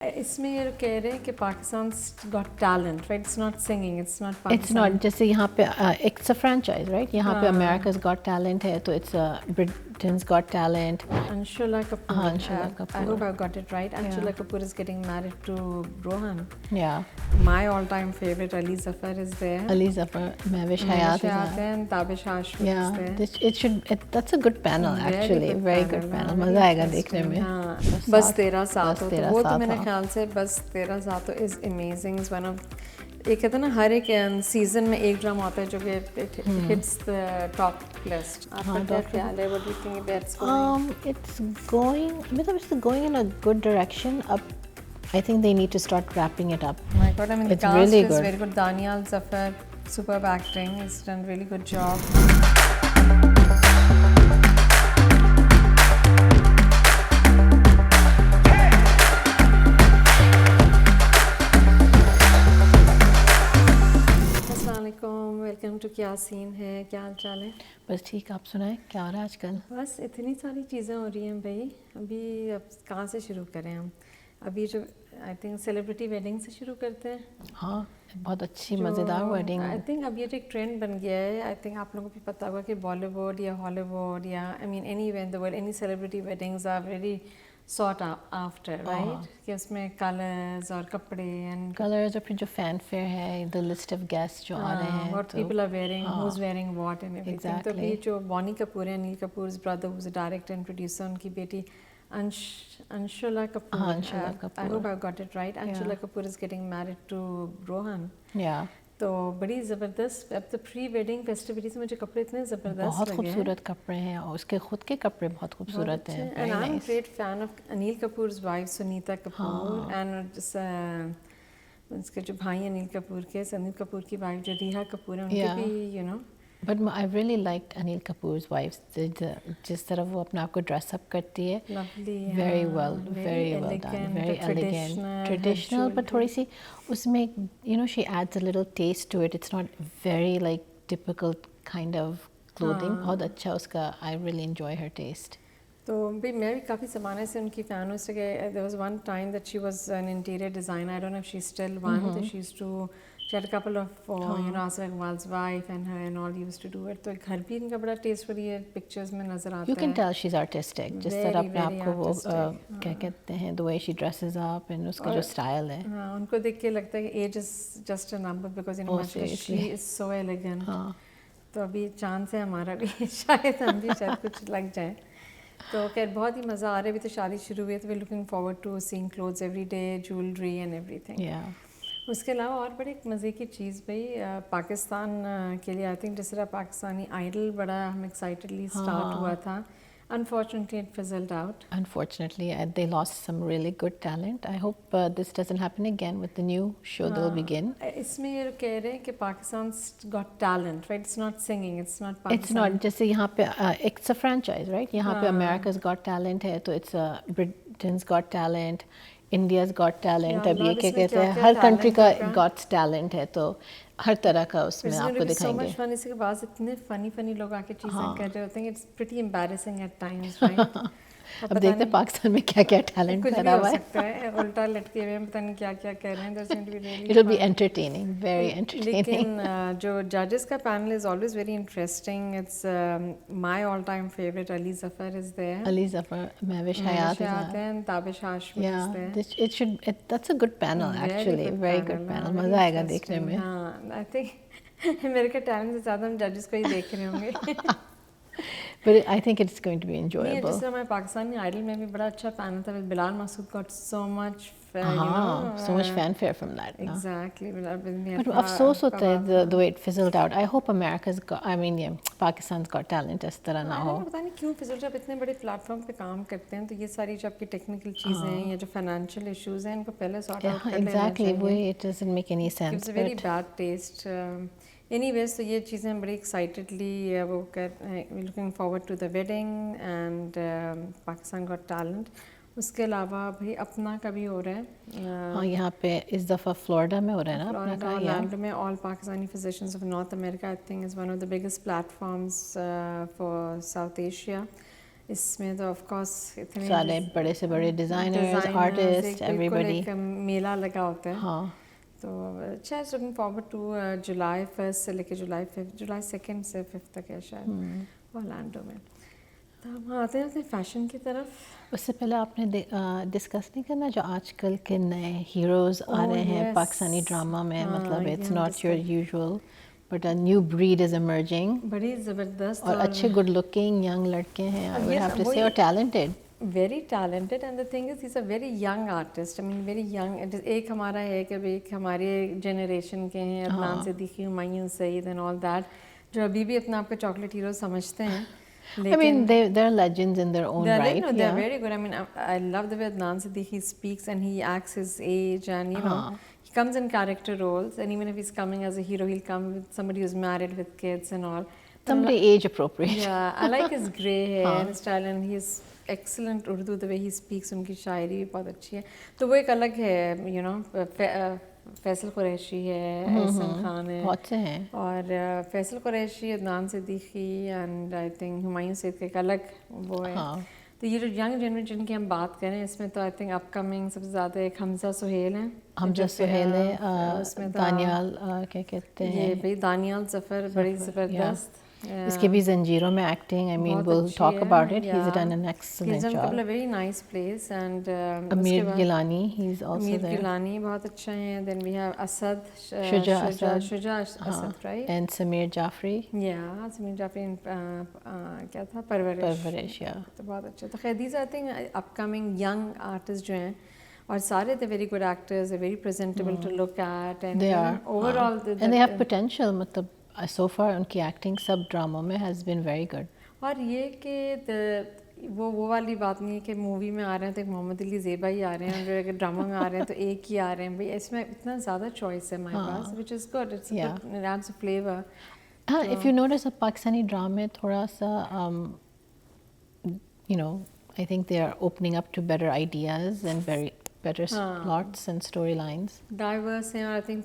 इसमें ये कह रहे हैं कि Pakistan got talent, right? It's not singing, it's not it's Pakistan. Not, जैसे यहाँ पे इट्स अ फ्रेंचाइज, राइट? यहाँ पे अमेरिकाज गॉट टैलेंट है तो it's Britain's got talent. Anshula Kapoor. Anshula I Kapoor. hope I got it right. Anshula Kapoor is getting married to Rohan. Yeah. My all-time favorite Ali Zafar is there. Ali Zafar, Mehwish Hayat is there. and Tabish Ashfaq is there. Yeah, that's a good panel actually. Very good panel. मजा आएगा देखने में. हाँ, बस तेरा साथ हो, तो वो तो मेरे हाँ. ख्याल से बस तेरा साथ हो is amazing. Is one of, एक कहते हैं ना हर एक सीजन में एक ड्रामा होता है जो कि हिट्स द टॉप लिस्ट. आपका क्या ख्याल है? What do you think that's going? It's going, मतलब it's going in a good direction. Up, I think they need to start wrapping it up. My God, I mean, the It's cast really is good. very good. Daniel Zafar, superb acting. He's done a really good job. अस्सलामुअलैकुम, welcome to क्या scene है. क्या हाल चाल है? बस ठीक, आप सुनाएं क्या हो रहा है आजकल? बस इतनी सारी चीज़ें हो रही हैं भाई. अभी अब कहाँ से शुरू करें हम? अभी जो आई थिंक सेलिब्रिटी वेडिंग से शुरू करते हैं. हाँ, बहुत अच्छी मज़ेदार वेडिंग. आई थिंक अब ये जो एक ट्रेंड बन गया है, आई थिंक आप लोगों को भी पता होगा कि बॉलीवुड या हॉलीवुड या I mean any way in the world, any celebrity weddings are very sought after, right? कि उसमें कलर्स और कपड़े एंड कलर्स और फिर जो फैन फेयर है, द लिस्ट ऑफ गेस्ट जो आ रहे हैं, what people are wearing, who is wearing what and everything. तो भी जो बॉनी कपूर है, Anil Kapoor brother, who is a director and producer, उनकी बेटी Anshula Kapoor. Anshula Kapoor. I hope I got it right. Anshula Kapoor is getting married to Rohan. Yeah. तो बड़ी ज़बरदस्त. अब तो प्री वेडिंग फेस्टिविटीज में मुझे कपड़े इतने ज़बरदस्त बहुत लगे खूबसूरत कपड़े हैं और उसके खुद के कपड़े बहुत खूबसूरत हैं. And I am great fan of Anil Kapoors wife Sunita Kapoor and उसके जो भाई अनिल कपूर के, अनिल कपूर की वाइफ जो रिहा कपूर है, उनके भी you know. But I really liked Anil Kapoor's wife. जिस तरह वो अपने आप को ड्रेस अप करती है, lovely, very well done, very elegant, traditional, but थोड़ी सी उसमें you know she adds a little taste to it. It's not very like typical kind of clothing. बहुत अच्छा उसका, I really enjoy her taste. तो भाई मैं भी काफ़ी ज़माने से उनकी फ़ैन हूँ. उससे there was one time that she was an interior designer. I don't know if she's still one. She used to, she had a couple of you know, Asif Iqbal's wife and her and all used to do it. तो घर भी इनका बड़ा tasteful है, pictures में नज़र आता है. You can tell she's artistic. जिस तरह अपने आप को वो क्या कहते हैं, the way she dresses up and उसका जो style है. हाँ, उनको देख के लगता है कि age is just a number because you know she is so elegant. हाँ. तो अभी चांस है हमारा भी शायद हम भी शायद कुछ लग जाए. तो खैर बहुत ही मज़ा आ रहा है. अभी तो शादी शुरू हुई है तो we looking forward to seeing clothes every day, jewellery and everything. उसके अलावा और बड़ी मज़े की चीज़ भाई पाकिस्तान के लिए, आई थिंक जिस तरह पाकिस्तानी आइडल बड़ा हम एक्साइटेडली स्टार्ट हुआ था. Unfortunately, it fizzled out. Unfortunately, they lost some really good talent. I hope this doesn't happen again with the new show they'll begin. इसमें ये कह रहे हैं कि Pakistan got talent, right? It's not singing, it's not Pakistan. It's not, जैसे यहाँ पे it's a franchise, right? यहाँ पे America's got talent है तो it's Britain's got talent, India's got talent. अब ये क्या कहते हैं, हर कंट्री का got talent है तो हर तरह का उसमें आपको दिखाएंगे. So much fun. इसके बाद इतने फनी लोग आके चीज़ें कर रहे होते हैं. It's pretty embarrassing at times, right? अब देखते हैं पाकिस्तान में क्या क्या टैलेंट भरा हुआ है. उल्टा लटके हुए पता नहीं क्या क्या कर रहे हैं. There's going to be really It'll be entertaining, very entertaining. लेकिन जो judges का panel is always very interesting. It's my all-time favorite Ali Zafar is there. Ali Zafar, Mehwish Hayat is there. and Tabish Ashfaq is there. That's a good panel actually. Very good panel. मजा आएगा देखने में. हाँ, I think मेरे के talent से ज़्यादा हम जजेस को ही देख रहे होंगे. But I think it's going to be enjoyable. जिस तरह हमारे पाकिस्तानी आइडल में भी बड़ा अच्छा पैनल था. Bilal Masood got so much so much fanfare from that. Exactly. But अफसोस होता है the way it fizzled out. I hope America's got, I mean yeah, Pakistan's got talent इस तरह ना हो. पता नहीं क्यों फिजल, जब इतने बड़े प्लेटफॉर्म पे काम करते हैं तो ये सारी जो आपकी टेक्निकल चीज़ें हैं या जो फाइनेंशियल इश्यूज हैं इनको पहले सॉर्ट आउट कर लेना चाहिए. Exactly, it doesn't make any sense. It's a very bad taste. Anyways, तो ये चीज़ें बड़ी एक्साइटेडली वो कर looking forward to the wedding and Pakistan got talent. उसके अलावा भाई अपना कभी हो रहा है. हाँ, यहाँ पे इस दफ़ा फ्लोरिडा में हो रहा है ना अपना का. Orlando में all Pakistani physicians of north America I think is one of the biggest platforms for south Asia. इसमें तो ऑफ कोर्स इतने सारे बड़े से बड़े डिज़ाइनर्स, आर्टिस्ट, एवरीबडी, एक मेला लगा होता है। हाँ, तो अच्छा, लुकिंग फॉरवर्ड टू जुलाई 1 से लेके जुलाई 2 से 5 तक है शायद ऑरलैंडो में। तो हम आते हैं अपने फैशन की तरफ। उससे पहले आपने डिस्कस नहीं करना जो आजकल के नए हीरोज़ आ रहे हैं पाकिस्तानी ड्रामा में, मतलब it's not your usual but a new breed is emerging, बड़ी ज़बरदस्त और अच्छे गुड लुकिंग यंग लड़के हैं, आई वुड हैव टू से, और talented, very talented, and the thing is he's a very young artist. I mean very young. एक हमारा है कि भाई एक हमारे जनरेशन के हैं, Adnan Siddiqui, Humayun Saeed and all that, जो अभी भी अपना आपको चॉकलेट हीरो समझते हैं। I mean they're legends in their own right. No, they're very good. I mean I love the way Adnan Siddiqui speaks and he acts his age, and you know he comes in character roles, and even if he's coming as a hero, he'll come with somebody who's married with kids and all. Somebody age appropriate. Yeah, I like his grey hair style, and he's excellent Urdu, the way he speaks, उनकी शायरी भी बहुत अच्छी है। तो वो एक अलग है, you know, फैसल कुरैशी है, एहसन खान है, बहुत से हैं, और Faisal Qureshi, Adnan Siddiqui and I think Humayun Saeed का एक अलग वो है। तो ये जो यंग जनरेशन की हम बात करें, इसमें तो आई थिंक अपकमिंग सबसे ज़्यादा एक हमजा सुहेल है, हमजा सुहेल है, उसमें दानियाल क्या कहते हैं, ये भाई दानियाल ज़फ़र, बड़ी ज़बरदस्त, इसके भी जंजीरों में acting, I mean we'll talk about it, he's done an excellent he's done job. a very nice place, and Amir Gilani, he's also Amir there. Gilani बहुत अच्छा है, then we have Asad, Shuja Asad, right? And Samir Jafri. Yeah, Samir Jafri in क्या था, परवरिश, yeah. तो बहुत अच्छा। तो खैर these are I think upcoming young artists जो हैं, और सारे they're very good actors, they're very presentable to look at, and they are overall and they have potential, मतलब so far उनकी एक्टिंग सब ड्रामों में has been very good. और ये कि वो वाली बात नहीं है कि मूवी में आ रहे हैं तो एक मोहम्मद अली ज़ेबा ही आ रहे हैं, और अगर ड्रामा में आ रहे हैं तो एक ही आ रहे हैं। भाई इसमें इतना ज़्यादा चॉइस है हमारे पास, which is good, it's good, it adds a flavor. If you notice a Pakistani drama थोड़ा सा you know, I think they are opening up to better ideas and very better plots and storylines. Diverse हैं, और I think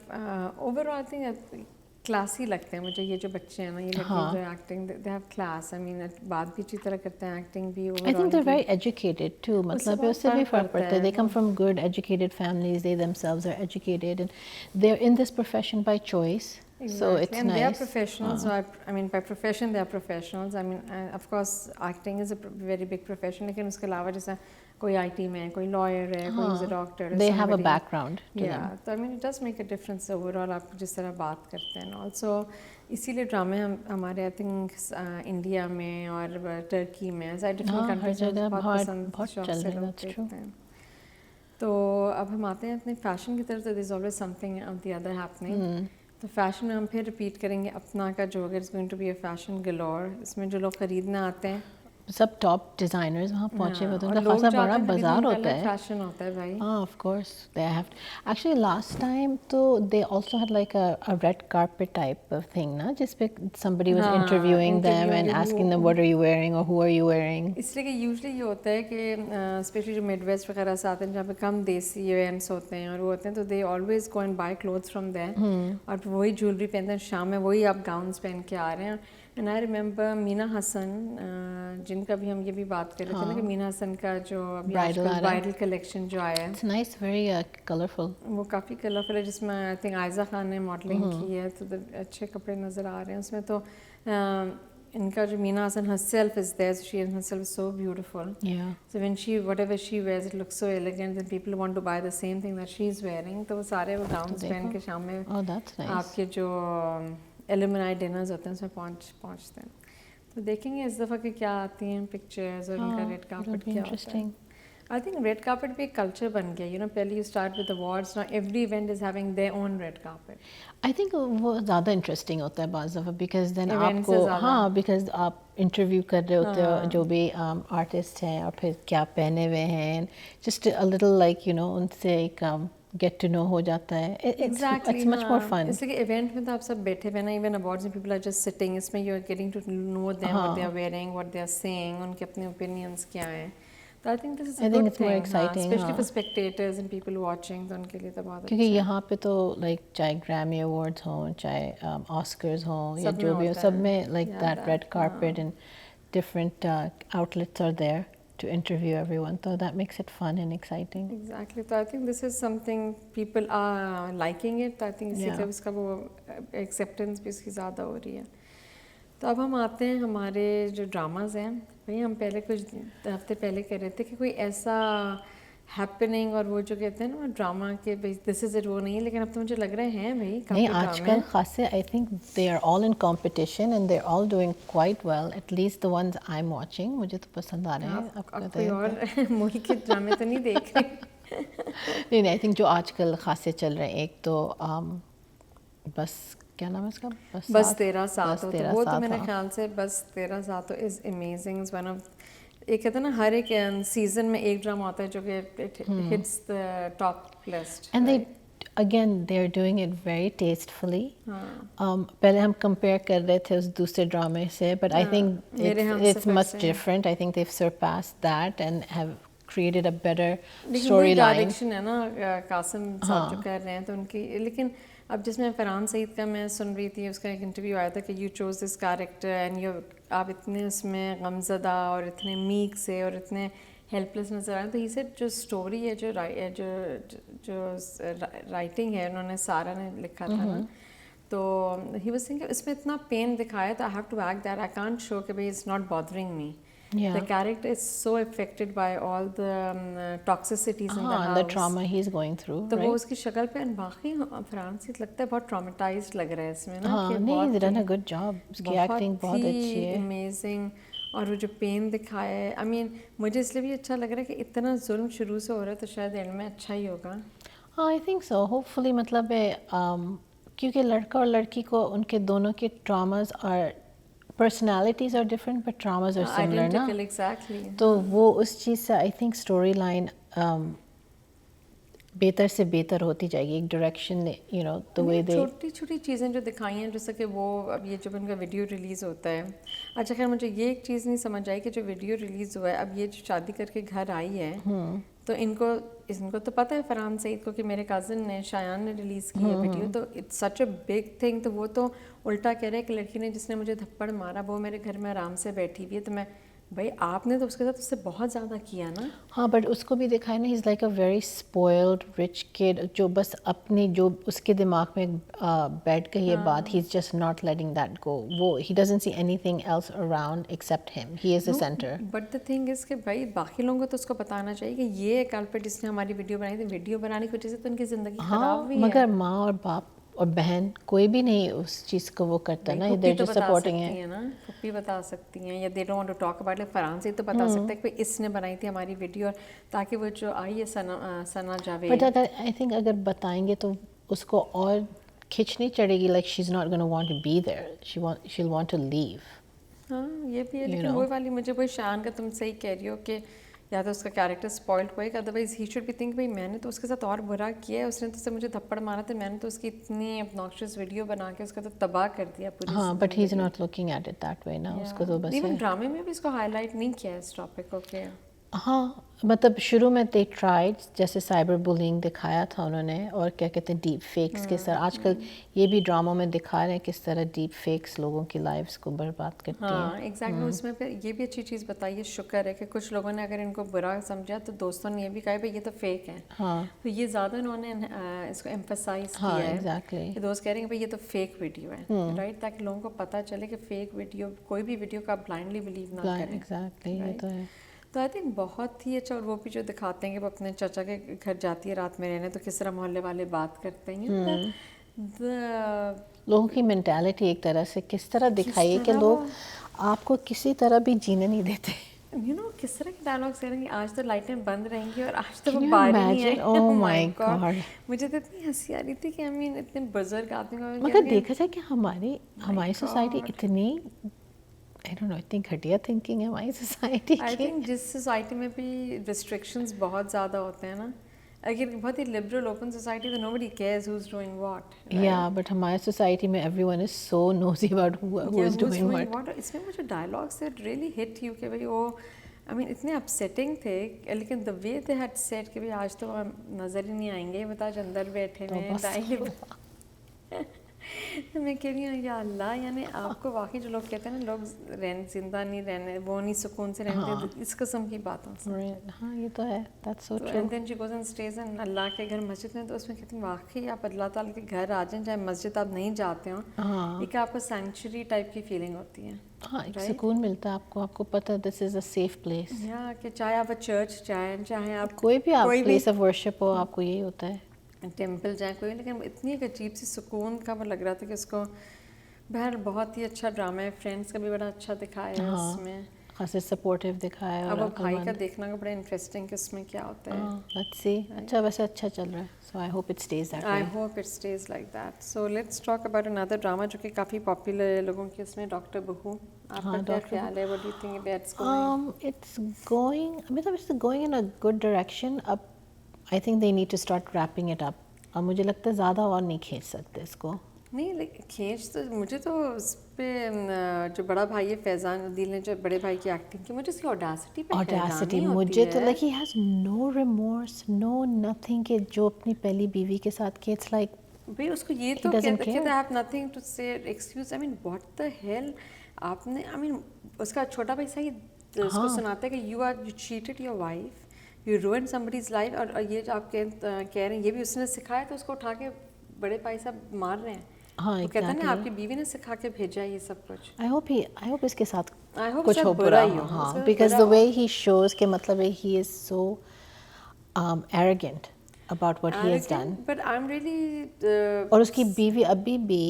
overall I think classy लगते हैं मुझे ये जो बच्चे हैं ना, ये लड़के जो acting, they have class, I mean बात भी अच्छी तरह करते हैं, एक्टिंग भी overall. I think they're very educated too, मतलब उससे भी फर्क पड़ता है, they come from good educated families, they themselves are educated and they're in this profession by choice. Exactly. So it's and nice. They are professionals. I mean, by profession they are professionals. I mean, of course, acting is a very big profession. लेकिन उसके अलावा जैसा कोई IT में है, कोई lawyer है, कोई is a doctor. They have a background to them. So I mean, it does make a difference overall. आप जिस तरह बात करते हैं, also इसीलिए ड्रामे हमारे I think इंडिया में और टर्की में, ऐसा different countries में बहुत पसंद शौक से लोग देखते हैं। तो अब हम आते हैं अपने फैशन की तरफ। तो there's always something on the other happening. तो फैशन में हम फिर रिपीट करेंगे अपना का जो अगर it's going to be a fashion galore, इसमें जो लोग खरीदने आते हैं सब टॉप डिजाइनर्स वहाँ पहुँचे हुए, तो उनका खासा बड़ा बाजार होता है, फैशन होता है भाई। हाँ, of course they have actually last time तो they also had like a red carpet type of thing ना, जिसपे somebody was interviewing them and asking them what are you wearing or who are you wearing. इसलिए कि usually ये होता है कि specially जो मिडवेस्ट वगैरह से आते हैं जहाँ पे कम देसी इवेंट्स होते हैं और वो होते हैं, तो they always go and buy clothes from there, और वही ज्वेलरी पहनते हैं, शाम में वही आप गाउन्स पहन के आ रहे हैं। And I remember Meena Hasan, जिनका भी हम ये भी बात कर रहे थे ना कि मीना हसन का जो अभी ब्राइडल कलेक्शन जो आया है, इट्स नाइस, वेरी कलरफुल, वो काफ़ी कलरफुल है, जिसमें आई थिंक आयजा खान ने मॉडलिंग की है, तो अच्छे कपड़े नज़र आ रहे हैं उसमें। तो इनका जो Meena Hasan herself is there, so she herself is so beautiful. Yeah. So when whatever she wears, it looks so elegant, and people want to buy the same thing that she's wearing. तो वो सारे वो गाउन्स पहन के शाम में आपके जो एलुमनाई डिनर्स होते हैं उसमें पहुँचते हैं। तो देखेंगे इस दफ़ा कि क्या आती हैं पिक्चर्स और उनका रेड कार्पेट क्या होता है। I think red carpet भी एक कल्चर बन गया, you know, पहले you start with awards, now every event is having their own red carpet. I think वो ज़्यादा इंटरेस्टिंग होता है बाज़ दफ़ा, because then आपको because आप इंटरव्यू कर रहे होते हो जो भी आर्टिस्ट हैं और फिर क्या पहने हुए हैं, just a little like you know उनसे एक get to know हो जाता है। It's much more fun. इसलिए इवेंट में तो आप सब बैठे हुए ना, even awards में people are just sitting, इसमें you are getting to know them, what they are wearing, what they are saying, उनके अपने opinions क्या हैं। So I think this is a good it's thing, more exciting, especially for spectators and people watching, तो उनके लिए तो बहुत अच्छा है। क्योंकि यहाँ पे तो like चाहे Grammy Awards हों, चाहे Oscars हों या जो भी हो, सब में like that red carpet and different outlets are there to interview everyone, so that makes it fun and exciting. Exactly. So I think this is something people are liking it. I think इसी तरह इसका वो acceptance भी इसकी ज़्यादा हो रही है. तो अब हम आते हैं हमारे जो ड्रामाज हैं. भाई हम पहले कुछ हफ्ते पहले कह रहे थे कि कोई ऐसा हैपनिंग और वो जो कहते हैं ना ड्रामा के दिस इज इट वो नहीं है, लेकिन अब तो मुझे लग रहे हैं भाई नहीं आजकल खासे I think they are all in competition and they are all doing quite well, at least the ones I am watching मुझे तो पसंद आ रहे हैं. अब कोई और मूवी के ड्रामे तो नहीं देख रहे? नहीं आई थिंक जो आजकल खासे चल रहे हैं, एक तो बस क्या नाम है इसका, बस तेरा साथ हो, तो वो तो मेरे ख्याल से बस तेरा साथ हो is amazing. Is one of एक कहते हैं ना हर एक सीजन में एक ड्रामा होता है जो कि hits the top list. And they again they are doing it very tastefully. पहले हम कंपेयर कर रहे थे उस दूसरे ड्रामे से, but I think it's much different. I think they have surpassed that and have created a better storyline. Direction है ना कासिम साहब जो कर रहे हैं तो उनकी. लेकिन अब जिसमें फरहान सईद का मैं सुन रही थी, उसका एक इंटरव्यू आया था कि you chose this character and you आप इतने उसमें गमज़दा और इतने मीक से और इतने हेल्पलेस नजर आए. तो ये जो स्टोरी है जो राइटिंग है उन्होंने सारा ने लिखा था ना, तो ही वाज सेइंग इसमें इतना पेन दिखाया तो I have to act that. I can't show कि भाई it's not bothering me. The character is so affected by all the toxicities in the house. The trauma he's going through. तो वो उसकी शक्ल पे बाकी फरहान से लगता है बहुत traumatized लग रहा है इसमें ना. हाँ नहीं he's done a good job. उसकी acting बहुत अच्छी है. Amazing. और वो जो पेन दिखाया है, I mean मुझे इसलिए भी अच्छा लग रहा है कि इतना जुल्म शुरू से हो रहा है तो शायद एंड में अच्छा ही होगा. हाँ I think so. Hopefully मतलब क्योंकि लड़का और लड़की को उनके दोनों के traumas और personalities are different but traumas are similar ना. Exactly. तो वो उस चीज़ से I think storyline बेहतर से बेहतर होती जाएगी. एक direction you know the way they छोटी छोटी चीज़ें जो दिखाई हैं जैसे कि वो अब ये जब उनका वीडियो रिलीज़ होता है. अच्छा खैर मुझे ये एक चीज़ नहीं समझ आई कि जो वीडियो रिलीज़ हुआ है अब ये जो शादी करके घर आई है तो इनको तो पता है फरहान सईद को कि मेरे कज़न ने शायान ने रिलीज़ की है वीडियो, तो it's such a big thing. तो वो तो उल्टा कह रहे हैं कि लड़की ने जिसने मुझे थप्पड़ मारा वो मेरे घर में आराम से बैठी हुई है. तो मैं भाई आपने तो उसके साथ उससे बहुत ज़्यादा किया ना. हाँ बट उसको भी दिखाया ना, he is like a very spoiled rich kid जो बस अपनी जो उसके दिमाग में बैठ गई ये बात, he is just not letting that go. वो he doesn't see anything else around except him. He is the centre. But the thing is कि भाई बाकी लोगों को तो उसको बताना चाहिए कि ये कल्प्रिट जिसने हमारी वीडियो बनाई थी, वीडियो बनाने की वजह से तो उनकी ज़िंदगी खराब हुई है. मगर माँ और बाप और बहन कोई भी नहीं उस चीज़ को वो करता ना. they're just supporting है ना. पप्पी बता सकती हैं या they don't want to talk about it. Farhan से तो बता सकता है कि इसने बनाई थी हमारी वीडियो ताकि वो जो आई है सना जावेद. बट अगर आई थिंक अगर बताएंगे तो उसको और खिंच नहीं चढ़ेगी. like she's not going to want to be there. she'll want to leave. हाँ ये भी है. लेकिन वो वाली मुझे वही शान का तुम सही कह रही हो कि या तो उसका कैरेक्टर स्पॉइल्ड होएगा, otherwise he should be think भाई मैंने तो उसके साथ और बुरा किया है, उसने तो मुझे थप्पड़ मारा था, मैंने तो उसकी इतनी obnoxious वीडियो बना के उसका तो तबाह कर दिया पूरी. हाँ but he is not looking at it that way ना. उसको तो बस इवन ड्रामे में भी इसको हाईलाइट नहीं किया इस टॉपिक को. क्या हाँ मतलब शुरू में दे ट्राइड जैसे साइबर बुलिंग दिखाया था उन्होंने और क्या कहते हैं डीप फेक्स के साथ. आजकल ये भी ड्रामों में दिखा रहे हैं किस तरह डीप फेक्स लोगों की लाइफ्स को बर्बाद करती हैं. हाँ एग्जैक्टली. उसमें फिर ये भी अच्छी चीज़ बताई है, शुक्र है कि कुछ लोगों ने अगर इनको बुरा समझा तो दोस्तों ने ये भी कहा भाई ये तो फेक है. हाँ तो ये ज़्यादा इन्होंने इसको एम्फसाइज किया है. एग्जैक्टली. दोस्त कह रहे हैं भाई ये तो फेक वीडियो है, राइट, ताकि लोगों को पता चले कि फेक वीडियो कोई भी वीडियो का ब्लाइंडली बिलीव ना करें. एग्जैक्टली ये तो है. तो आई थिंक बहुत ही अच्छा. और वो भी जो दिखाते हैं कि वो अपने चाचा के घर जाती है रात में रहने तो किस तरह मोहल्ले वाले बात करते हैं. लोगों की मेंटालिटी एक तरह से किस तरह दिखाई है कि लोग आपको किसी तरह भी जीने नहीं देते. यू नो किस तरह के डायलॉग्स कह रहे हैं कि आज तो लाइटें बंद रहेंगी और आज तो वो बाहर नहीं है. Oh my God. मुझे तो इतनी हंसी आ रही थी कि आई मीन इतने बुजुर्ग आदमी को मगर देखा जाए कि हमारी सोसाइटी इतनी I don't know, इतनी घटिया थिंकिंग है हमारी सोसाइटी की. आई थिंक जिस सोसाइटी में भी रिस्ट्रिक्शंस बहुत ज़्यादा होते हैं ना, अगर बहुत ही लिबरल ओपन सोसाइटी तो nobody cares who's doing what. Yeah, but हमारी सोसाइटी में everyone is so nosy about who is doing what. इसमें मुझे dialogues that really hit you कि भाई वो I mean इतने अपसेटिंग थे, लेकिन the way they had said कि भाई आज तो नज़र ही नहीं आएंगे, बता आज अंदर बैठे हैं. तो मैं कह रही हूँ या अल्लाह, यानी आपको वाकई जो लोग कहते हैं ना, लोग जिंदा नहीं रहने, वो नहीं सुकून से रहते, इस किस्म की बातों से। हाँ ये तो है, that's so true. And then she goes and stays in Allah के घर मस्जिद में, तो उसमें कहती हैं वाकई आप अल्लाह ताला के घर आ जाएं, चाहे मस्जिद आप नहीं जाते हो, एक आपको सेंचुरी टाइप की फीलिंग होती है। हाँ, एक सुकून मिलता है आपको, आपको पता है this is a safe place. या कि चाहे आप चर्च जाएं, चाहे आप कोई भी आप प्लेस ऑफ वर्शिप हो, आपको यही होता है, टेंपल जाए कोई, लेकिन इतनी एक अजीब सी सुकून का वो लग रहा था कि उसको बहर बहुत ही अच्छा ड्रामा है, फ्रेंड्स का भी बड़ा अच्छा दिखाया है उसमें, खासे सपोर्टिव दिखाया है। अब वो भाई का देखना का बड़ा इंटरेस्टिंग कि उसमें क्या होता है। लेट्स सी, अच्छा वैसे अच्छा चल रहा है, so I hope it stays that way. I hope it stays like that. So let's talk about another drama जो कि काफ़ी पॉपुलर है लोगों के, इसमें डॉक्टर बहू। आपका क्या ख्याल है, what do you think about it's going? It's going, मतलब it's going in a good direction. अब I think they need to start wrapping it up. अब मुझे लगता है ज़्यादा और नहीं खींच सकते इसको। नहीं, लेकिन खींच तो मुझे तो उस पे जो बड़ा भाई है फैज़ान अदील ने जो बड़े भाई की एक्टिंग की, मुझे उसकी ऑडेसिटी पे मुझे तो like he has no remorse, no nothing, कि जो अपनी पहली बीवी के साथ के, इट्स लाइक भाई उसको ये तो कहते हैं I have nothing to say excuse, I mean what the hell आपने, आई मीन उसका छोटा भाई सही उसको सुनाता है कि you cheated your wife, you ruined somebody's life, और ये जो आप कह रहे हैं ये भी उसने सिखाया, तो उसको उठा के बड़े भाई साहब मार रहे हैं। हाँ, वो कहता है ना आपकी बीवी ने सिखा के भेजा है ये सब कुछ। आई होप इसके साथ कुछ हो बुरा ही हो, हाँ, because the way he shows के मतलब है he is so arrogant about what he has done. But I'm really और उसकी बीवी अभी भी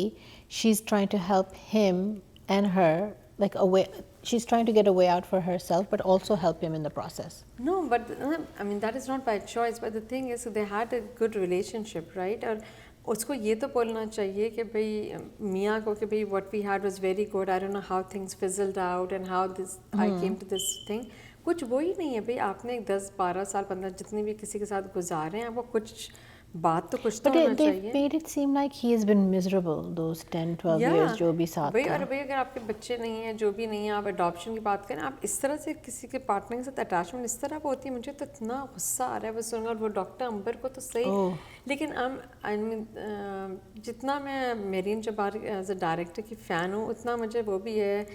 she's trying to help him and her, like a way, she's trying to get a way out for herself but also help him in the process. No, but I mean that is not by choice, but the thing is they had a good relationship, right? और उसको ये तो बोलना चाहिए कि भाई मियाँ को कि भाई what we had was very good, I don't know how things fizzled out and how this I came to this thing. कुछ वो ही नहीं है भाई, आपने 10-12 साल 15 जितने भी किसी के साथ गुजारे हैं, आपको कुछ बात तो कुछ तो होना चाहिए। But they made it seem like he has been miserable those 10-12 years जो भी साथ भाई, और भाई अगर आपके बच्चे नहीं हैं, जो भी नहीं है, आप अडॉप्शन की बात करें, आप इस तरह से किसी के पार्टनर के साथ अटैचमेंट इस तरह होती है, मुझे तो इतना गुस्सा आ रहा है वो सुनकर। और वो डॉक्टर अंबर को तो सही लेकिन आई मीन जितना मैं Mehreen Jabbar as a director की फ़ैन हूँ, उतना मुझे वो भी है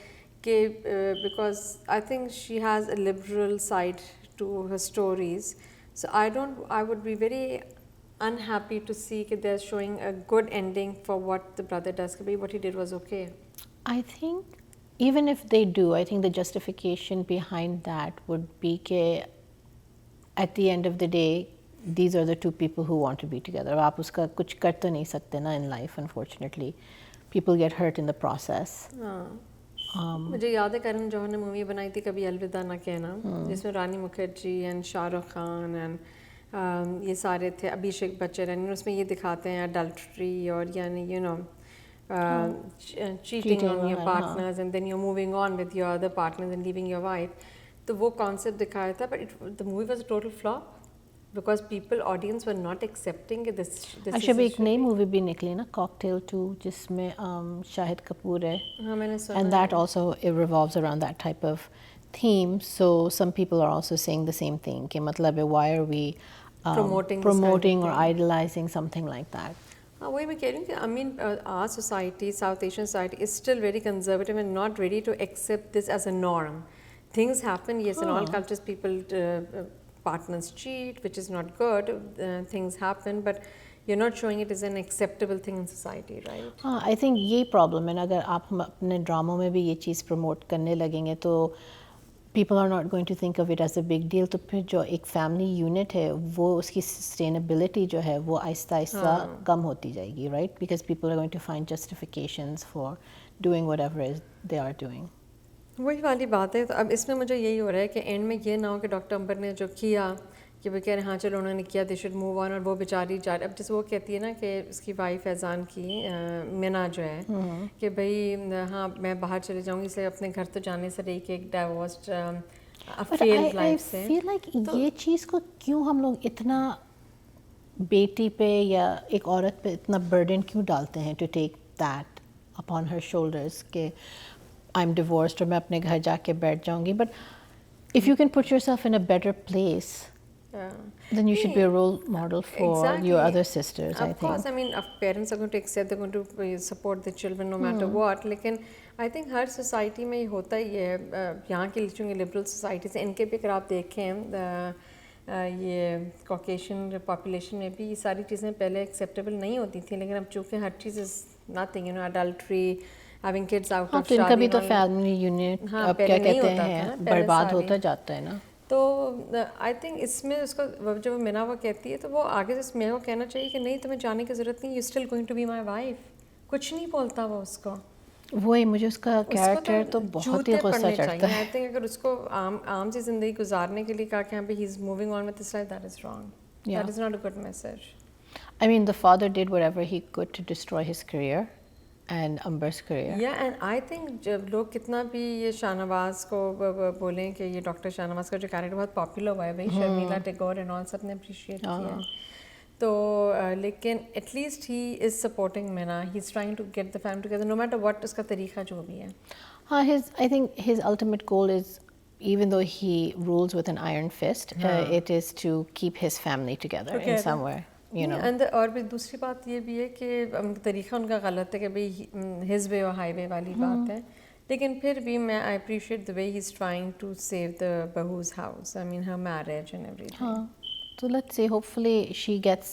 कि because I think she has a liberal side to her stories, so I would be very unhappy to see that they're showing a good ending for what the brother does. What he did was okay. I think even if they do, I think the justification behind that would be that at the end of the day, these are the two people who want to be together. आप उसका कुछ कर तो नहीं सकते ना in life, unfortunately. People get hurt in the process. मुझे याद है करण जौहर ने मूवी बनाई थी कभी अलविदा ना कहना, जिसमें रानी मुखर्जी एंड शाहरुख खान एंड ये सारे थे, अभिषेक बच्चन, उसमें ये दिखाते हैं अडल्ट्री और यानी you know cheating on your partners and then you're moving on with your other partners and leaving your wife. तो वो कॉन्सेप्ट दिखाया था, but the movie was a total flop because people, audience were not accepting this. अच्छा, अभी एक नई movie भी निकली ना, कॉकटेल 2, जिसमें शाहिद कपूर है, हाँ मैंने सुना, and that also it revolves around that type of theme. So some people are also saying the same thing कि मतलब है why are we promoting or idolizing something like that. वही मैं कह रही हूँ कि I mean our society, South Asian society is still very conservative and not ready to accept this as a norm. Things happen, yes, in all cultures people partners cheat, which is not good, things happen, but you're not showing it as an acceptable thing in society, right? हाँ, I think ये problem है ना, अगर आप हम अपने ड्रामों में भी ये चीज़ प्रमोट करने लगेंगे तो people are not going to think of it as a big deal. तो फिर जो एक family unit है वो उसकी sustainability जो है वो आहिस्ता आहिस्ता कम होती जाएगी, right? Because people are going to find justifications for doing whatever is they are doing. वही वाली बात है। तो अब इसमें मुझे यही हो रहा है कि एंड में ये ना हो कि डॉक्टर अंबर ने जो किया कि वो कह रहे हाँ चलो उन्होंने किया, दे शुड मूव ऑन, और वो बेचारी जा रही, अब जैसे वो कहती है ना कि उसकी वाइफ फैज़ान की मिना जो है कि भाई हाँ मैं बाहर चले जाऊँगी, इसलिए अपने घर तो जाने से रही कि एक डाइवोर्स्ड फेल्ड लाइफ से। I feel like ये चीज़ को क्यों हम लोग इतना बेटी पे या एक औरत पे इतना बर्डन क्यों डालते हैं, to take that upon her shoulders कि I'm divorced और मैं अपने घर जाके बैठ जाऊँगी. But if you can put yourself in a better place, Then you should be a role model for your other sisters, I think. Of course, I mean, parents are going to accept, they're going to support the children no matter what. लेकिन I think her society में होता ही है, यहाँ की चूँकि liberal society से इनके भी अगर आप देखें ये Caucasian population में भी ये सारी चीज़ें पहले acceptable नहीं होती थी, लेकिन अब चूँकि हर चीज़ is nothing, you know, adultery, having kids out of शादी, इनका भी तो family unit अब क्या कहते हैं बर्बाद होता जाता है ना. तो आई थिंक इसमें उसको जब मीना वो कहती है तो वो आगे से मेरे को कहना चाहिए कि नहीं तुम्हें जाने की ज़रूरत नहीं, you still going to be my wife. कुछ नहीं बोलता वो उसको. वही मुझे उसका कैरेक्टर तो बहुत ही गुस्सा चढ़ता है. आई थिंक अगर उसको आम सी ज़िंदगी गुजारने के लिए कहा कि हाँ भाई he is moving on with his life, that is wrong. That is not a good message. I mean, the father did whatever he could to destroy his career and Amber's career. Yeah, and I think जब लोग कितना भी ये शाहनवाज को बोलें कि ये doctor Shahnawaz का जो कैरेक्टर बहुत पॉपुलर हुआ है भाई, शर्मिला टैगोर एंड ऑल सब ने अप्रिशिएट किया है. तो लेकिन at least he is supporting Meena, he is trying to get the family together no matter what उसका तरीका जो भी है. हाँ, I think his ultimate goal is, even though he rules with an iron fist, it is to keep his family together in somewhere. You know. और भी दूसरी बात ये भी है कि तरीका उनका गलत है कि भाई हिज वे और हाईवे वाली बात है, लेकिन फिर भी मैं I appreciate the way he is trying to save the बहूज house, I mean her marriage and everything. हाँ, so let's see, hopefully she gets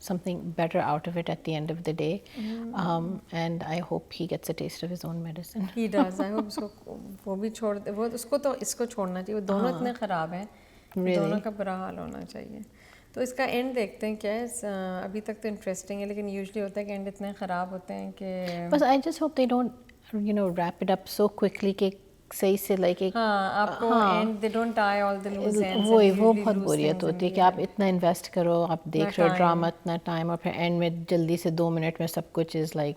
something better out of it at the end of the day. And I hope he gets a taste of his own medicine. He does. I hope उसको वो भी छोड़ दे, वो उसको तो इसको छोड़ना चाहिए, वो दोनों इतने ख़राब हैं, दोनों का बुरा हाल होना चाहिए. तो इसका एंड देखते हैं क्या है. अभी तक तो इंटरेस्टिंग है, लेकिन यूजुअली होता है कि एंड इतने ख़राब होते हैं कि बस I just hope they don't you know wrap it up so quickly कि सही से लाइक एक आपको and they don't tie all the loose ends. वो बहुत बोरियत होती है कि आप इतना इन्वेस्ट करो, आप देख रहे हो ड्रामा इतना टाइम, और फिर एंड में जल्दी से 2 मिनट में सब कुछ इज़ लाइक.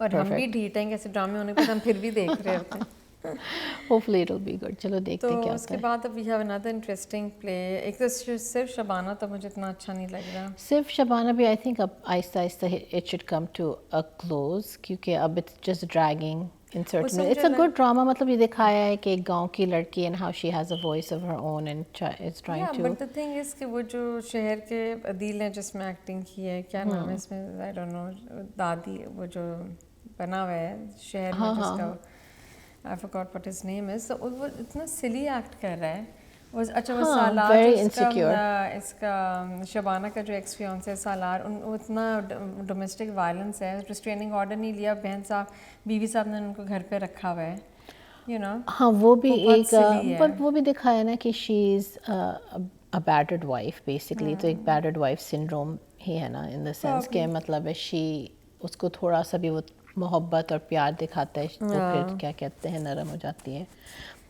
और हम भी ढीठ हैं ऐसे ड्रामे होने पर हम फिर भी देख रहे होते हैं. Hopefully it will be good. चलो देखते हैं क्या होता है. उसके बाद अब we have another interesting play. एक तो सिर्फ शबाना तो मुझे इतना अच्छा नहीं लग रहा. सिर्फ शबाना भी I think अब Aahista Aahista it should come to a close, क्योंकि अब it's just dragging in certain ways. It's a good drama. मतलब ये दिखाया है कि एक गांव की लड़की and how she has a voice of her own and is trying to. But the thing is कि वो जो शहर के अदील ने जिसमें एक्टिंग की है, क्या नाम है इसमें, I don't know, दादी, वो जो बना हुआ है शहर में जिसका I forgot what his name is. So वो इतना silly act कर रहा है. अच्छा वो सालार, very insecure. इसका शबाना का जो एक्स फियांसे है सालार, वो इतना डोमेस्टिक वायलेंस है, रिस्ट्रेनिंग ऑर्डर नहीं लिया, बहन साहब बीवी साहब ने उनको घर पे रखा हुआ है, you know. हाँ, वो भी एक but वो भी दिखाया ना कि she is a battered wife basically. तो एक battered wife syndrome ही है ना, in the sense के मतलब है she उसको थोड़ा सा भी वो मोहब्बत और प्यार दिखाता है तो फिर क्या कहते हैं नरम हो जाती है.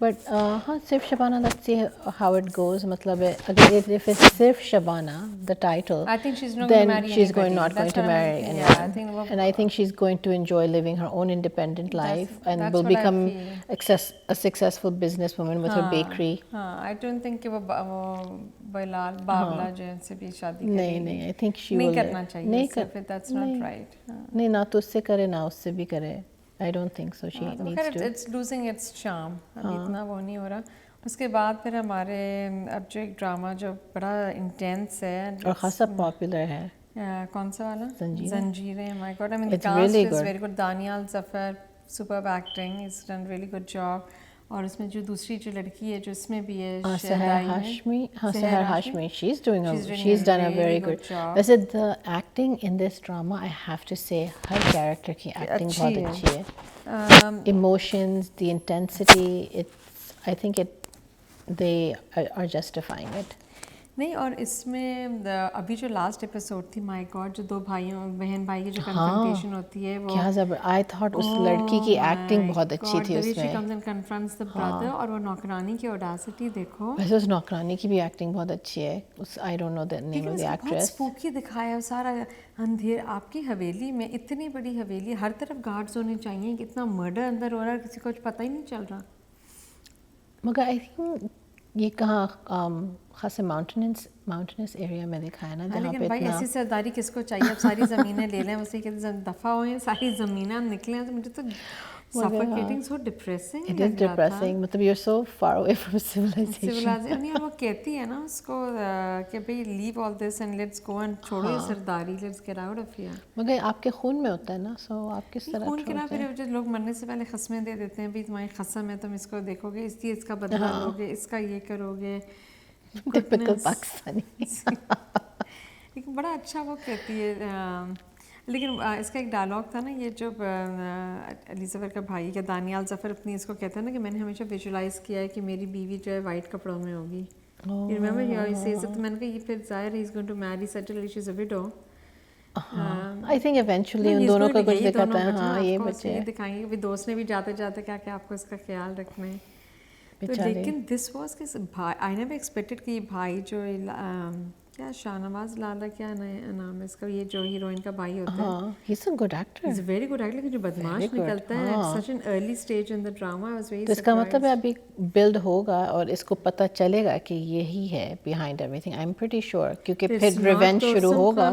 बट हाँ, सिर्फ Shabana, let's see how it goes. मतलब अगर if it's सिर्फ Shabana the title, I think she's not then going to marry she's anybody. not going to marry anyone. Yeah, I think and I think she's going to enjoy living her own independent life and will become a successful businesswoman with her bakery. हाँ, I don't think कि वो बिलाल बाबला जैसे भी शादी करेगी. नहीं, I think she नहीं will करना चाहिए. नहीं कर, that's not right. नहीं, ना तो उससे करे ना उससे भी करे. I don't think so. She needs to. It's losing its charm. अभी इतना वो नहीं हो रहा. उसके बाद फिर हमारे अब जो एक ड्रामा जो बड़ा इंटेंस है और खासा पॉपुलर है. कौन सा वाला? जंजीरें. My God, I mean the cast is very good. Daniel Zafar, superb acting. He's done really good job. और उसमें जो दूसरी जो लड़की है जो इसमें भी है सहर Hashmi, she's done a very good job. वैसे the acting in this drama, I have to say, her character की acting बहुत अच्छी है. Emotions, the intensity, I think they are justifying it. नहीं, और इसमें अभी जो लास्ट एपिसोड थी, माय गॉड, जो दो भाइयों बहन भाई की जो कन्फ्रंटेशन होती है वो क्या जब आई थॉट उस लड़की की एक्टिंग बहुत अच्छी थी उसमें. She comes and confronts the brother, और वो नौकरानी की ऑडेसिटी देखो. वैसे उस नौकरानी की भी एक्टिंग बहुत अच्छी है. उस I don't know the name of the actress. Spooky दिखाया सारा अंधेर. आपकी हवेली में इतनी बड़ी हवेली, हर तरफ गार्ड्स होने चाहिए, कितना मर्डर अंदर हो रहा है, किसी को कुछ पता ही नहीं चल रहा. मगर आई थिंक ये कहाँ खासे माउंटेनस एरिया में दिखाया ना, जहाँ पे भाई ऐसी सरदारी किसको चाहिए. अब सारी ज़मीनें ले लें, उसे कहते दफ़ा हुए सारी ज़मीनें निकलें. तो मुझे तो suffocating, so depressing. It is depressing. मतलब you're so far away from civilization. नहीं, और वो कहती है ना उसको कि भाई leave all this and let's go and छोड़ो ये सरदारी, let's get out of here. मगर आपके खून में होता है ना, so आप किस तरह खून के ना फिर जो लोग मरने से पहले खस्में दे देते हैं, भाई तुम्हारी खस्म है, तुम इसको देखोगे, इसका बदला लोगे, इसका ये करोगे. Typical पाकिस्तानी. लेकिन बड़ा अच्छा वो कहती है. लेकिन इसका एक डायलॉग था ना, ये जो अली ज़फ़र का भाई क्या दानियाल ज़फ़र अपनी इसको कहता है ना कि मैंने हमेशा विजुलाइज़ किया है कि मेरी बीवी जो है वाइट कपड़ों में होगी. You remember how he says it? तो मैंने कहा ये फिर ज़ाहिर है he's going to marry settle, she's a widow. I think eventually उन दोनों का कुछ दिखाता है. हाँ, ये बच्चे दिखाएंगे कि दोस्त ने भी जाते जाते क्या क्या आपको इसका ख्याल रखना है. तो लेकिन this was कि भाई, I never expected कि भाई जो क्या शाहनवाज लाला क्या नाम है इसका, ये जो हीरोइन का भाई होता है. He's a good actor. He's a very good actor. लेकिन जो बदमाश निकलता है at such an early stage in the drama, I was very surprised. तो इसका मतलब है अभी build होगा और इसको पता चलेगा कि यही है behind everything. I'm pretty sure क्योंकि फिर revenge शुरू होगा.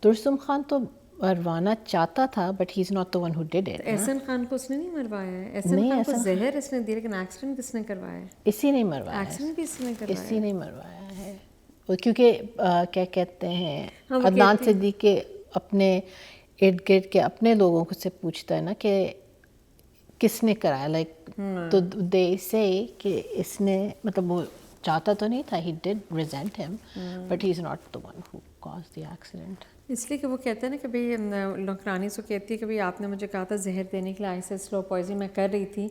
तुरसुम खान तो मरवाना चाहता था, but he's not the one who did it. Ehsan Khan को उसने नहीं मरवाया है. एहसन खान को जहर इसने दिया, लेकिन एक्सीडेंट किसने करवाया है? इसी ने मरवाया. एक्सीडेंट भी इसने करवाया. इसी ने मरवाया है. क्योंकि क्या कहते हैं अदनान सिद्दीकी अपने इर्द गिर्द के अपने लोगों को से पूछता है ना कि किसने कराया, लाइक तो दे से कि इसने, मतलब वो चाहता तो नहीं था, he did resent him, but he's not the one who caused the accident. इसलिए कि वो कहते हैं ना कि भाई नौकरानी से कहती है कि भाई आपने मुझे कहा था जहर देने के लिए, ऐसे स्लो पॉइजन मैं कर रही थी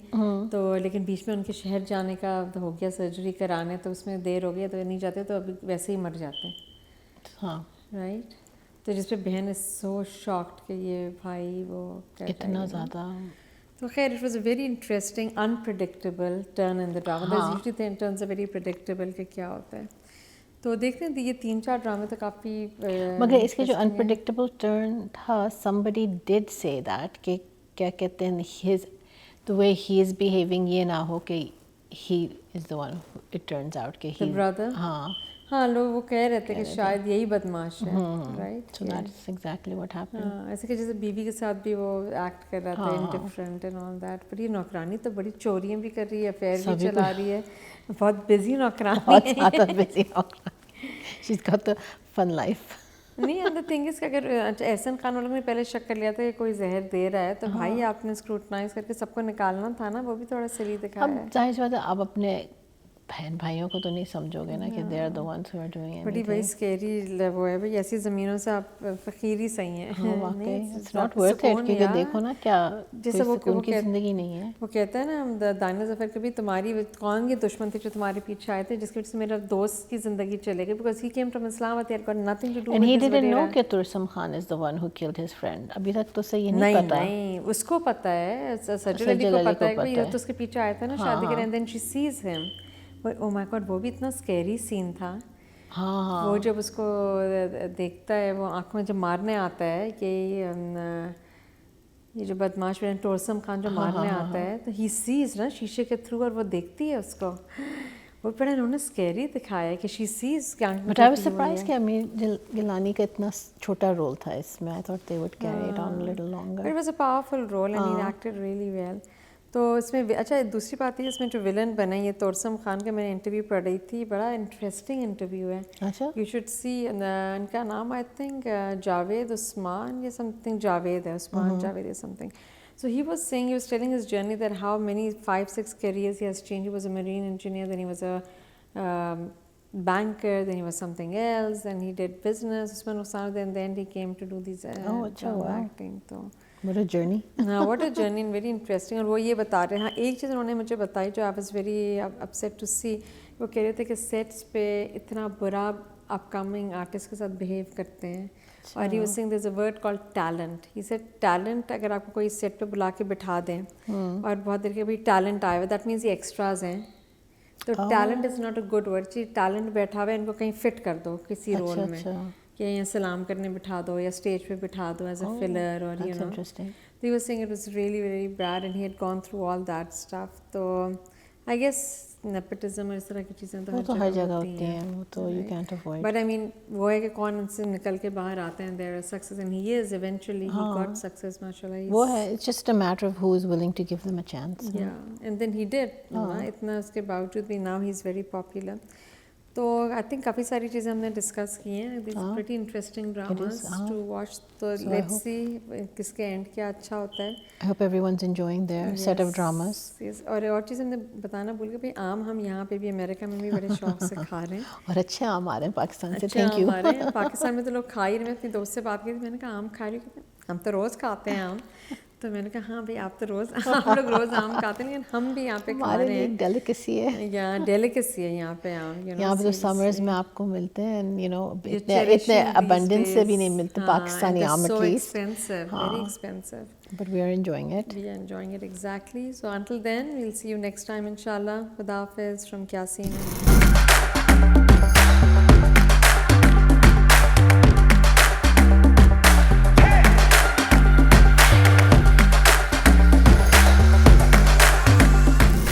तो, लेकिन बीच में उनके शहर जाने का हो गया, सर्जरी कराने, तो उसमें देर हो गई तो नहीं जाते, तो अभी वैसे ही मर जाते हैं. हाँ, राइट. तो जिस पे बहन इज सो शॉक्ड कि ये भाई वो इतना ज़्यादा. तो खैर it was a very interesting unpredictable turn in the drama. That's usually turns are very predictable कि क्या होता है. तो देखते हैं ये 3-4 ड्रामे तो काफ़ी मगर इसके जो अनप्रेडिक्टेबल टर्न था, somebody did say that कि क्या कहते हैं his the way he is behaving, ये ना हो कि he is the one who it turns out कि he brother. हाँ लोग वो कह रहे थे कि शायद यही बदमाश है. Right. So that's exactly what happened. ऐसे कि जैसे बीवी के साथ भी वो एक्ट कर रहा था indifferent and all that, पर ये नौकरानी तो बड़ी चोरियां भी कर रही है, अफेयर भी चला रही है, बहुत बिजी नौकरानी. बहुत ज़्यादा बिजी नौकरानी. She's got the fun life. नहीं, and the thing is कि अगर एहसन खान वालों ने पहले शक कर लिया था कि कोई जहर दे रहा है, तो भाई आपने स्क्रूटनाइज करके सबको निकालना था ना, वो भी थोड़ा सिली दिखाया है. अब जाहिर सी बात है, आप अपने बहन भाइयों को तो नहीं समझोगे ना कि they are the ones who are doing anything. बड़ी वही स्कैरी वो है भाई, ऐसी ज़मीनों से आप फकीर ही सही हैं. हाँ वाकई, it's not worth it क्योंकि देखो ना क्या जैसे वो उनकी ज़िंदगी नहीं है. वो कहता है ना दानिया ज़फ़र के भी, तुम्हारी कौन ये दुश्मन थे जो तुम्हारे पीछे आए थे जिसकी वजह से मेरा दोस्त की ज़िंदगी चले गई, because he came from Islam, he had got nothing to do with and he didn't know कि तुरसम Khan is the one who killed his friend. अभी तक तो सही नहीं पता. नहीं, उसको पता है, सजल अली को पता है कि ये तो उसके पीछे आया था ना शादी के, and then she sees him. Oh my God, वो भी इतना स्कैरी सीन था. हाँ. वो जब उसको देखता है, वो आँख में जब मारने आता है कि ये जो बदमाश तुरसम खान जो मारने आता है, तो he sees ना शीशे के थ्रू, और वो देखती है उसको. वो बड़ा उन्होंने स्कैरी दिखाया है कि she sees क्या. But I was surprised कि आमिर गिलानी का इतना छोटा रोल था इसमें. I thought they would carry it on a little longer. It was a powerful role and he acted really well. तो इसमें अच्छा दूसरी बात है, इसमें जो विलन बना है ये तुरसम खान का, मैंने इंटरव्यू पढ़ रही थी, बड़ा इंटरेस्टिंग इंटरव्यू है. अच्छा. You should see. इनका नाम आई थिंक जावेद उस्मान या समथिंग, जावेद है, उस्मान जावेद या something. So he was saying, he was telling his journey that how many 5-6 careers he has changed. He was a marine engineer, then he was a banker, then he was something else, then he did business, Usman Usman, then he came to do these acting. तो What a journey. हाँ, what a journey and very interesting. और वो ये बता रहे हैं, हाँ एक चीज़ उन्होंने मुझे बताई जो I was very upset to see. वो कह रहे थे कि सेट्स पे इतना बुरा अपकमिंग आर्टिस्ट के साथ बिहेव करते हैं. और he was saying there's a word called talent. He said talent, अगर आपको कोई सेट पे बुला के बिठा दें और बहुत देर के भाई talent आए हुए, that means ये extras हैं. तो talent is not a good word. Cheese talent बैठा हुआ है, इनको कहीं fit कर दो किसी रोल में, कि यहाँ सलाम करने बिठा दो या स्टेज पे बिठा दो as a filler, or you know. He was saying it was really very bad and he had gone through all that stuff. तो I guess nepotism और इस तरह की चीज़ें तो हर जगह होती हैं, वो तो you can't avoid. But I mean वो है कि कौन उनसे निकल के बाहर आते हैं, there is success and he is eventually he got success mashallah. वो है, it's just a matter of who is willing to give them a chance. Yeah, and then he did. इतना उसके बावजूद भी now he's very popular. तो I think काफ़ी सारी चीज़ें हमने डिस्कस की हैं. These pretty interesting dramas to watch. तो let's see किसके एंड क्या अच्छा होता है. I hope everyone's enjoying their set of dramas. Yes. और चीज़ हमने बताना भूल गए भाई, आम हम यहाँ पे भी अमेरिका में भी बड़े शौक से खा रहे हैं. और अच्छे आम आ रहे हैं पाकिस्तान से. अच्छे Thank you. आम आ रहे हैं. पाकिस्तान में तो लोग खा ही रहे हैं. अपनी दोस्त से बात की थी, मैंने कहा आम खा रही हो? हम तो रोज़ खाते हैं आम. तो मैंने कहा हाँ भाई आप तो रोज़ आप लोग रोज़ आम खाते हैं, लेकिन हम भी यहाँ पे खा रहे हैं. डेलिकेसी है. या डेलिकेसी है यहाँ पे आम. यहाँ पे तो समर्स में आपको मिलते हैं, you know, इतने अबंडेंस से भी नहीं मिलते पाकिस्तानी आम at least. Expensive, very expensive. But we are enjoying it. We are enjoying it exactly. So until then, we'll see you next time inshallah. Khuda Hafiz from Kyasin.